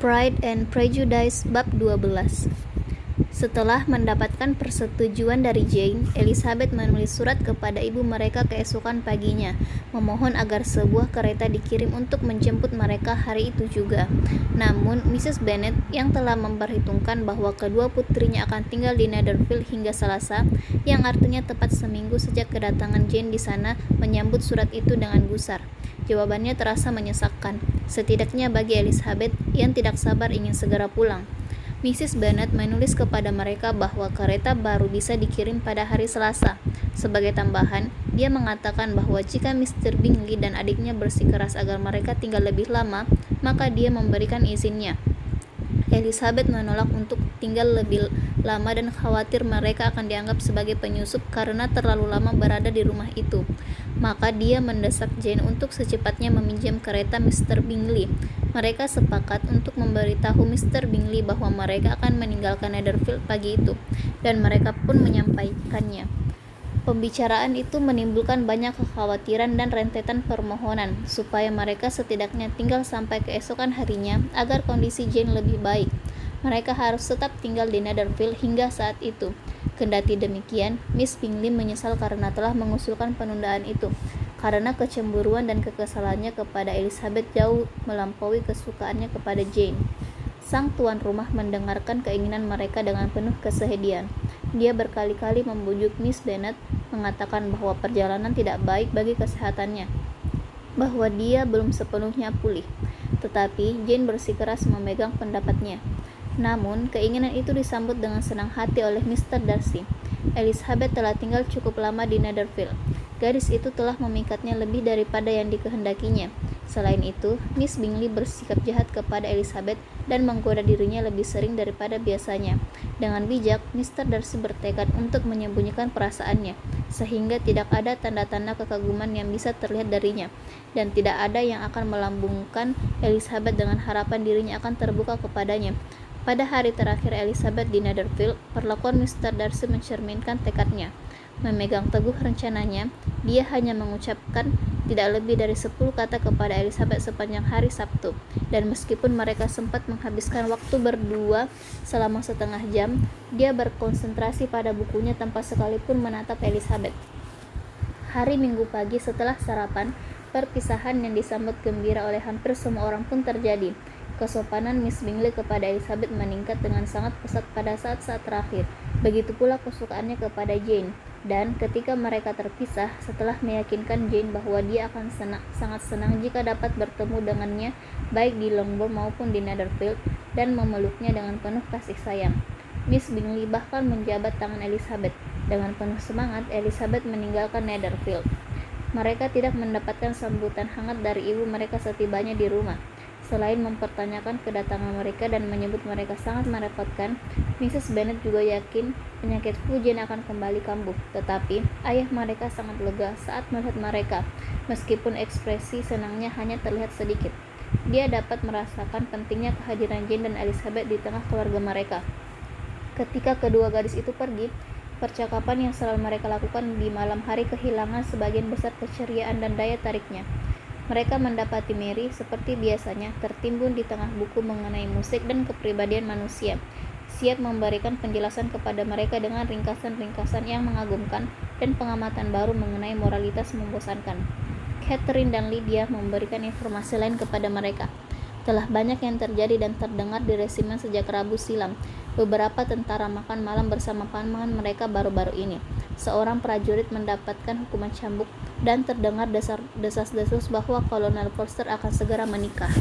Pride and Prejudice bab 12. Setelah mendapatkan persetujuan dari Jane, Elizabeth menulis surat kepada ibu mereka keesokan paginya, memohon agar sebuah kereta dikirim untuk menjemput mereka hari itu juga. Namun, Mrs. Bennet yang telah memperhitungkan bahwa kedua putrinya akan tinggal di Netherfield hingga Selasa, yang artinya tepat seminggu sejak kedatangan Jane di sana, menyambut surat itu dengan gusar. Jawabannya terasa menyesakkan, setidaknya bagi Elizabeth yang tidak sabar ingin segera pulang. Mrs. Bennet menulis kepada mereka bahwa kereta baru bisa dikirim pada hari Selasa. Sebagai tambahan, dia mengatakan bahwa jika Mr. Bingley dan adiknya bersikeras agar mereka tinggal lebih lama, maka dia memberikan izinnya. Elizabeth menolak untuk tinggal lebih lama dan khawatir mereka akan dianggap sebagai penyusup karena terlalu lama berada di rumah itu. Maka dia mendesak Jane untuk secepatnya meminjam kereta Mr. Bingley. Mereka sepakat untuk memberitahu Mr. Bingley bahwa mereka akan meninggalkan Netherfield pagi itu, dan mereka pun menyampaikannya. Pembicaraan itu menimbulkan banyak kekhawatiran dan rentetan permohonan supaya mereka setidaknya tinggal sampai keesokan harinya agar kondisi Jane lebih baik. Mereka harus tetap tinggal di Netherfield hingga saat itu. Kendati demikian, Miss Bingley menyesal karena telah mengusulkan penundaan itu, karena kecemburuan dan kekesalannya kepada Elizabeth jauh melampaui kesukaannya kepada Jane. Sang tuan rumah mendengarkan keinginan mereka dengan penuh kesedihan. Dia berkali-kali membujuk Miss Bennet, mengatakan bahwa perjalanan tidak baik bagi kesehatannya, bahwa dia belum sepenuhnya pulih. Tetapi Jane bersikeras memegang pendapatnya. Namun, keinginan itu disambut dengan senang hati oleh Mr. Darcy. Elizabeth telah tinggal cukup lama di Netherfield. Gadis itu telah memikatnya lebih daripada yang dikehendakinya. Selain itu, Miss Bingley bersikap jahat kepada Elizabeth dan menggoda dirinya lebih sering daripada biasanya. Dengan bijak, Mr. Darcy bertekad untuk menyembunyikan perasaannya, sehingga tidak ada tanda-tanda kekaguman yang bisa terlihat darinya, dan tidak ada yang akan melambungkan Elizabeth dengan harapan dirinya akan terbuka kepadanya. Pada hari terakhir Elizabeth di Netherfield, perlakuan Mr. Darcy mencerminkan tekadnya. Memegang teguh rencananya, dia hanya mengucapkan tidak lebih dari 10 kata kepada Elizabeth sepanjang hari Sabtu, dan meskipun mereka sempat menghabiskan waktu berdua selama setengah jam, dia berkonsentrasi pada bukunya tanpa sekalipun menatap Elizabeth. Hari Minggu pagi setelah sarapan, perpisahan yang disambut gembira oleh hampir semua orang pun terjadi. Kesopanan Miss Bingley kepada Elizabeth meningkat dengan sangat pesat pada saat-saat terakhir. Begitu pula kesukaannya kepada Jane. Dan ketika mereka terpisah, setelah meyakinkan Jane bahwa dia akan sangat senang jika dapat bertemu dengannya baik di Longbourn maupun di Netherfield, dan memeluknya dengan penuh kasih sayang, Miss Bingley bahkan menjabat tangan Elizabeth. Dengan penuh semangat, Elizabeth meninggalkan Netherfield. Mereka tidak mendapatkan sambutan hangat dari ibu mereka setibanya di rumah. Selain mempertanyakan kedatangan mereka dan menyebut mereka sangat merepotkan, Mrs. Bennet juga yakin penyakit flu Jane akan kembali kambuh. Tetapi ayah mereka sangat lega saat melihat mereka, meskipun ekspresi senangnya hanya terlihat sedikit. Dia dapat merasakan pentingnya kehadiran Jane dan Elizabeth di tengah keluarga mereka. Ketika kedua gadis itu pergi, percakapan yang selalu mereka lakukan di malam hari kehilangan sebagian besar keceriaan dan daya tariknya. Mereka mendapati Mary, seperti biasanya, tertimbun di tengah buku mengenai musik dan kepribadian manusia, siap memberikan penjelasan kepada mereka dengan ringkasan-ringkasan yang mengagumkan dan pengamatan baru mengenai moralitas membosankan. Catherine dan Lydia memberikan informasi lain kepada mereka. Telah banyak yang terjadi dan terdengar di resimen sejak Rabu silam. Beberapa tentara makan malam bersama paman mereka baru-baru ini. Seorang prajurit mendapatkan hukuman cambuk, dan terdengar desas-desus bahwa Kolonel Forster akan segera menikah.